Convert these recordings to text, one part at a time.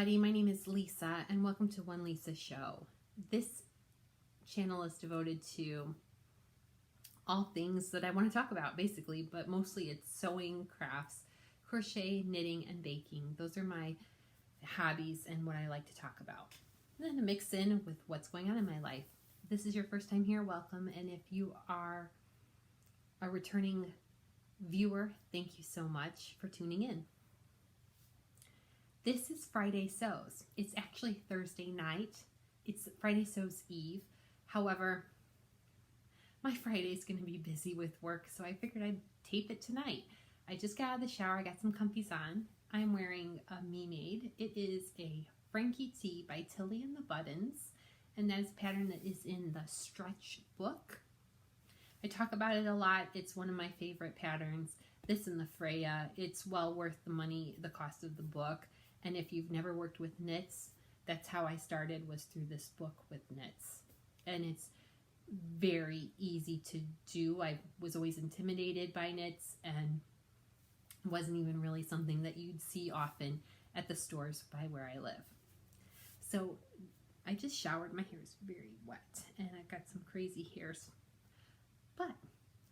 everybody, my name is Lisa and welcome to One Lisa Show. This channel is devoted to all things that I want to talk about basically, but mostly it's sewing, crafts, crochet, knitting, and baking. Those are my hobbies and what I like to talk about. And then to mix in with what's going on in my life. If this is your first time here, welcome, and if you are a returning viewer, thank you so much for tuning in. This is Friday Sews. It's actually Thursday night. It's Friday Sews Eve. However, my Friday is going to be busy with work, so I figured I'd tape it tonight. I just got out of the shower. I got some comfies on. I'm wearing a Me Made. It is a Frankie tee by Tilly and the Buttons, and that is a pattern that is in the Stretch book. I talk about it a lot. It's one of my favorite patterns. This and the Freya. It's well worth the money, the cost of the book. And if you've never worked with knits, that's how I started, was through this book with knits. And it's very easy to do. I was always intimidated by knits, and it wasn't even really something that you'd see often at the stores by where I live. So I just showered. My hair is very wet and I've got some crazy hairs. But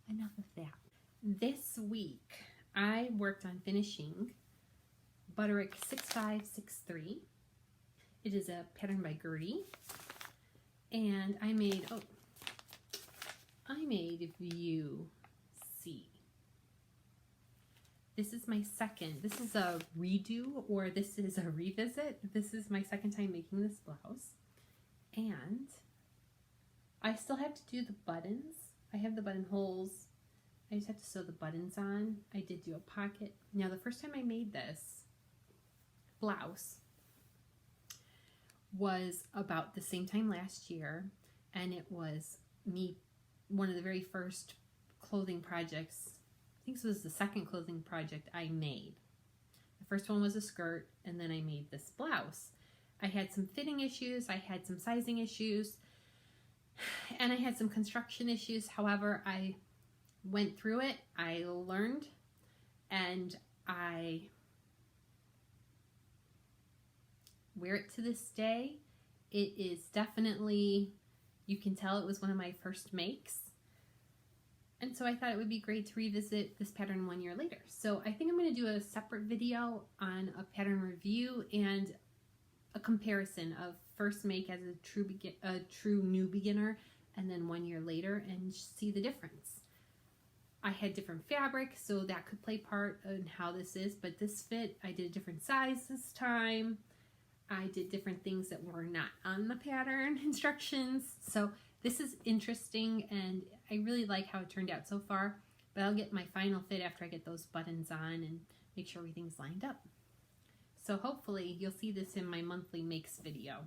enough of that. This week I worked on finishing Butterick 6563. It is a pattern by Gertie, and I made View C. This is my second. This is a redo, or this is a revisit. This is my second time making this blouse, and I still have to do the buttons. I have the buttonholes. I just have to sew the buttons on. I did do a pocket. Now, the first time I made this blouse was about the same time last year, and it was one of the very first clothing projects. I think this was the second clothing project I made. The first one was a skirt, and then I made this blouse. I had some fitting issues, I had some sizing issues, and I had some construction issues. However, I went through it, I learned, and I wear it to this day. It is definitely, you can tell it was one of my first makes. And so I thought it would be great to revisit this pattern 1 year later. So I think I'm going to do a separate video on a pattern review and a comparison of first make as a true new beginner, and then 1 year later, and see the difference. I had different fabric, so that could play part in how this is, but this fit. I did a different size this time. I did different things that were not on the pattern instructions. So this is interesting, and I really like how it turned out so far, but I'll get my final fit after I get those buttons on and make sure everything's lined up. So hopefully you'll see this in my monthly makes video.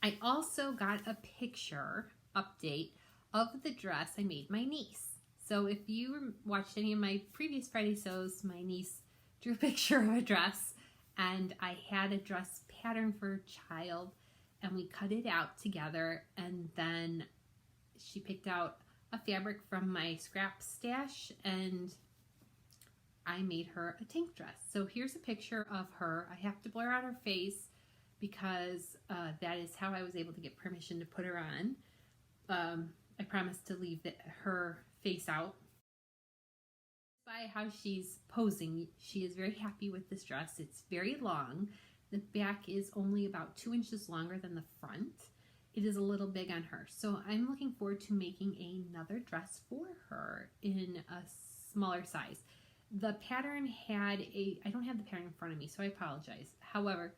I also got a picture update of the dress I made my niece. So if you watched any of my previous Friday Sews, my niece drew a picture of a dress, and I had a dress pattern for a child, and we cut it out together, and then she picked out a fabric from my scrap stash, and I made her a tank dress. So here's a picture of her. I have to blur out her face because that is how I was able to get permission to put her on. I promised to leave her face out. By how she's posing, she is very happy with this dress. It's very long. The back is only about 2 inches longer than the front. It is a little big on her. So I'm looking forward to making another dress for her in a smaller size. The pattern had I don't have the pattern in front of me, so I apologize. However,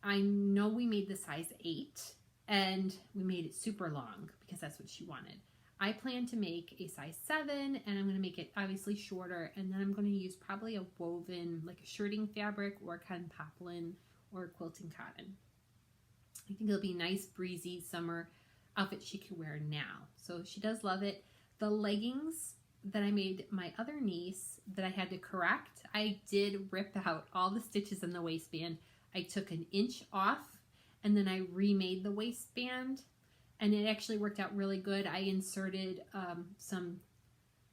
I know we made the size 8, and we made it super long because that's what she wanted. I plan to make a size 7, and I'm going to make it obviously shorter, and then I'm going to use probably a woven, like a shirting fabric, or cotton poplin, or quilting cotton. I think it'll be a nice, breezy summer outfit she could wear now. So she does love it. The leggings that I made my other niece that I had to correct, I did rip out all the stitches in the waistband. I took an inch off, and then I remade the waistband, and it actually worked out really good. I inserted some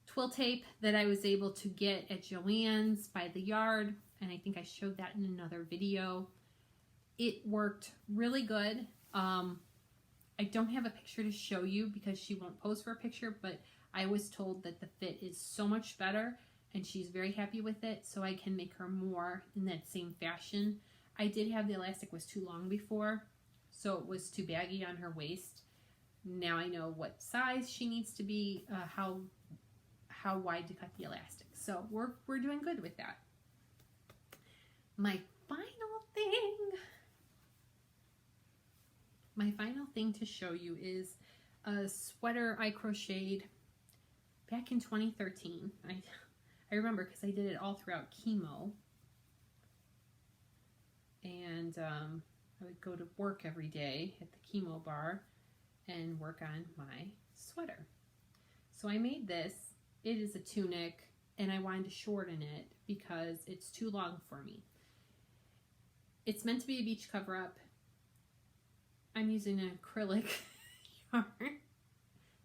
twill tape that I was able to get at Joann's by the yard. and I think I showed that in another video. It worked really good. I don't have a picture to show you because she won't pose for a picture, but I was told that the fit is so much better and she's very happy with it, so I can make her more in that same fashion. I did have the elastic was too long before, so it was too baggy on her waist. Now I know what size she needs to be, how wide to cut the elastic. So we're doing good with that. My final thing to show you is a sweater I crocheted back in 2013. I remember because I did it all throughout chemo. And I would go to work every day at the chemo bar and work on my sweater. So I made this. It is a tunic, and I wanted to shorten it because it's too long for me. It's meant to be a beach cover-up. I'm using an acrylic yarn.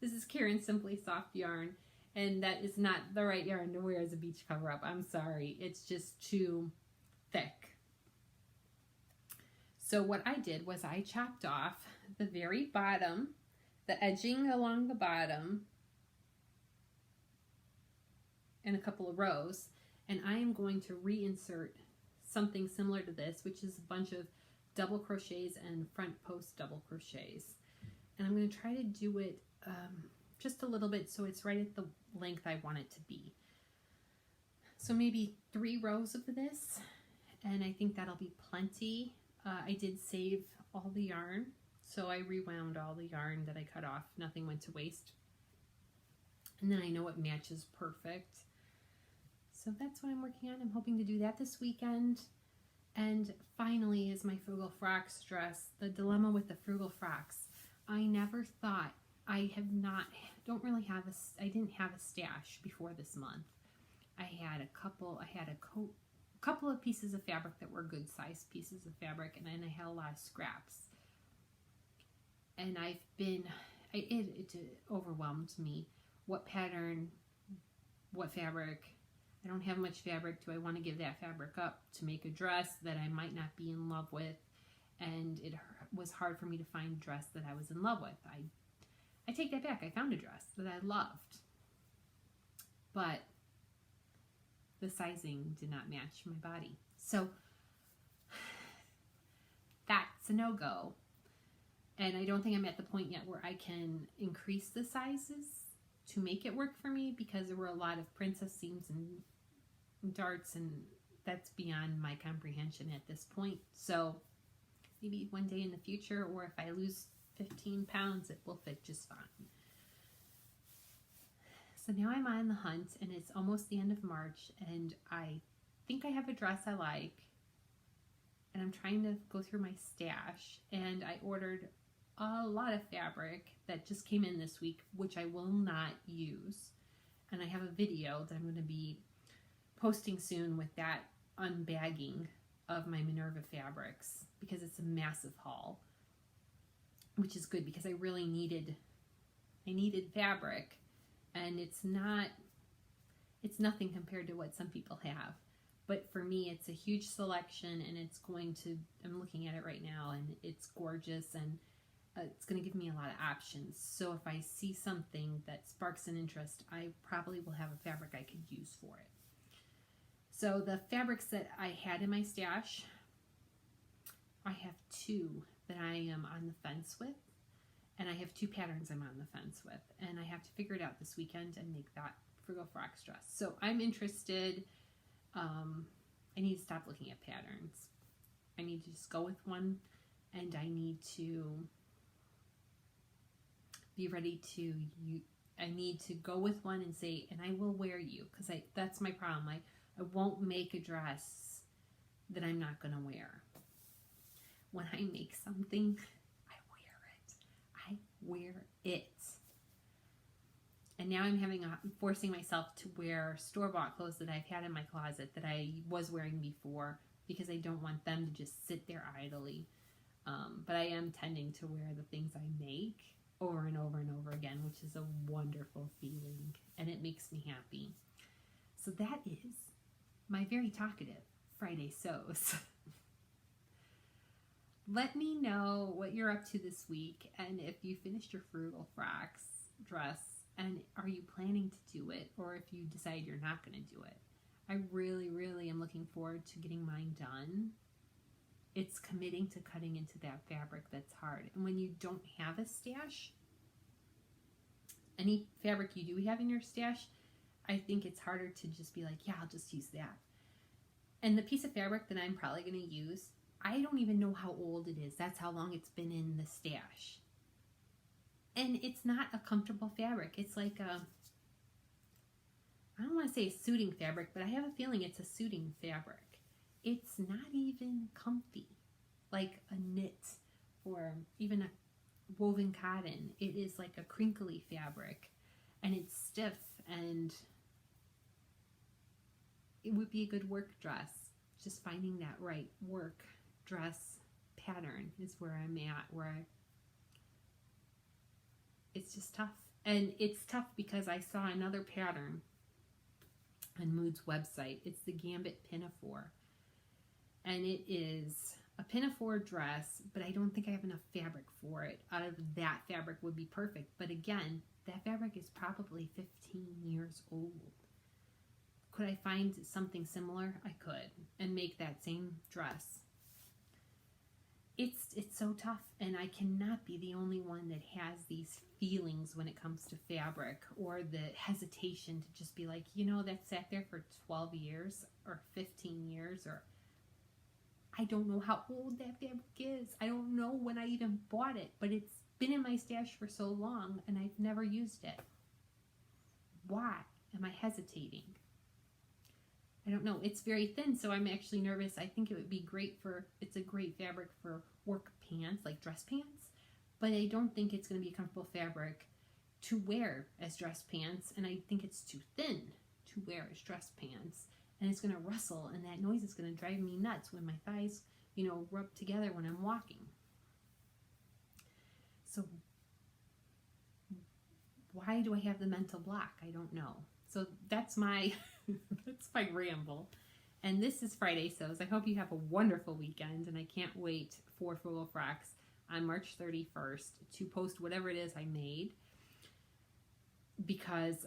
This is Karen Simply Soft yarn, and that is not the right yarn to wear as a beach cover-up. I'm sorry. It's just too thick. So what I did was I chopped off the very bottom, the edging along the bottom, in a couple of rows, and I am going to reinsert something similar to this, which is a bunch of double crochets and front post double crochets. And I'm going to try to do it just a little bit so it's right at the length I want it to be. So maybe 3 rows of this, and I think that'll be plenty. I did save all the yarn, so I rewound all the yarn that I cut off. Nothing went to waste. And then I know it matches perfect. So that's what I'm working on. I'm hoping to do that this weekend. And finally is my Frugal Frocks dress. The dilemma with the Frugal Frocks. I never thought, I didn't have a stash before this month. I had a couple of pieces of fabric that were good sized pieces of fabric, and then I had a lot of scraps. And it overwhelmed me. What pattern, what fabric? I don't have much fabric. Do I want to give that fabric up to make a dress that I might not be in love with? And it was hard for me to find a dress that I was in love with. I take that back. I found a dress that I loved, but the sizing did not match my body. So that's a no-go. And I don't think I'm at the point yet where I can increase the sizes to make it work for me, because there were a lot of princess seams and darts, and that's beyond my comprehension at this point. So maybe one day in the future, or if I lose 15 pounds, it will fit just fine. So now I'm on the hunt, and it's almost the end of March, and I think I have a dress I like, and I'm trying to go through my stash, and I ordered a lot of fabric that just came in this week, which I will not use. And I have a video that I'm going to be posting soon with that unbagging of my Minerva fabrics, because it's a massive haul, which is good because I really needed fabric, and it's nothing compared to what some people have. But for me, it's a huge selection, and I'm looking at it right now, and it's gorgeous, and it's going to give me a lot of options. So if I see something that sparks an interest, I probably will have a fabric I could use for it. So the fabrics that I had in my stash, I have 2 that I am on the fence with, and I have 2 patterns I'm on the fence with, and I have to figure it out this weekend and make that Frugal Frocks dress. So I'm interested. I need to stop looking at patterns. I need to just go with one, and I need to be ready to I need to go with one and say, and I will wear you, because that's my problem. I won't make a dress that I'm not going to wear. When I make something, I wear it. And now I'm forcing myself to wear store-bought clothes that I've had in my closet that I was wearing before, because I don't want them to just sit there idly. But I am tending to wear the things I make over and over and over again, which is a wonderful feeling, and it makes me happy. So that is my very talkative Friday sews. Let me know what you're up to this week, and if you finished your Frugal Frocks dress, and are you planning to do it, or if you decide you're not going to do it. I really, really am looking forward to getting mine done. It's committing to cutting into that fabric that's hard. And when you don't have a stash, any fabric you do have in your stash, I think it's harder to just be like, yeah, I'll just use that. And the piece of fabric that I'm probably going to use, I don't even know how old it is. That's how long it's been in the stash. And it's not a comfortable fabric. It's like a, I don't want to say a suiting fabric, but I have a feeling it's a suiting fabric. It's not even comfy, like a knit or even a woven cotton. It is like a crinkly fabric, and it's stiff, and it would be a good work dress. Just finding that right work dress pattern is where I'm at, it's just tough. And it's tough because I saw another pattern on Mood's website. It's the Gambit Pinafore. And it is a pinafore dress, but I don't think I have enough fabric for it. Out of that fabric would be perfect. But again, that fabric is probably 15 years old. Could I find something similar? I could, and make that same dress. It's so tough, and I cannot be the only one that has these feelings when it comes to fabric, or the hesitation to just be like, you know, that sat there for 12 years or 15 years, or I don't know how old that fabric is. I don't know when I even bought it, but it's been in my stash for so long and I've never used it. Why am I hesitating? I don't know. It's very thin, so I'm actually nervous. I think it would be great it's a great fabric for work pants, like dress pants, but I don't think it's going to be a comfortable fabric to wear as dress pants, and I think it's too thin to wear as dress pants. And it's going to rustle, and that noise is going to drive me nuts when my thighs, you know, rub together when I'm walking. So why do I have the mental block? I don't know. So that's my that's my ramble. And this is Friday Sews. I hope you have a wonderful weekend, and I can't wait for Frugal Frocks on March 31st to post whatever it is I made, because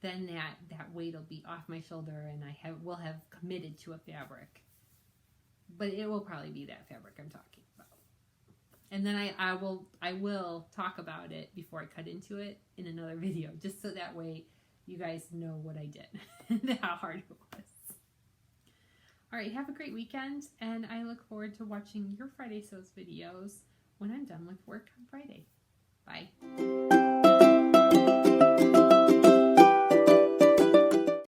then that weight will be off my shoulder, and I will have committed to a fabric. But it will probably be that fabric I'm talking about. And then I will talk about it before I cut into it in another video, just so that way you guys know what I did and how hard it was. All right, have a great weekend, and I look forward to watching your Friday Sews videos when I'm done with work on Friday.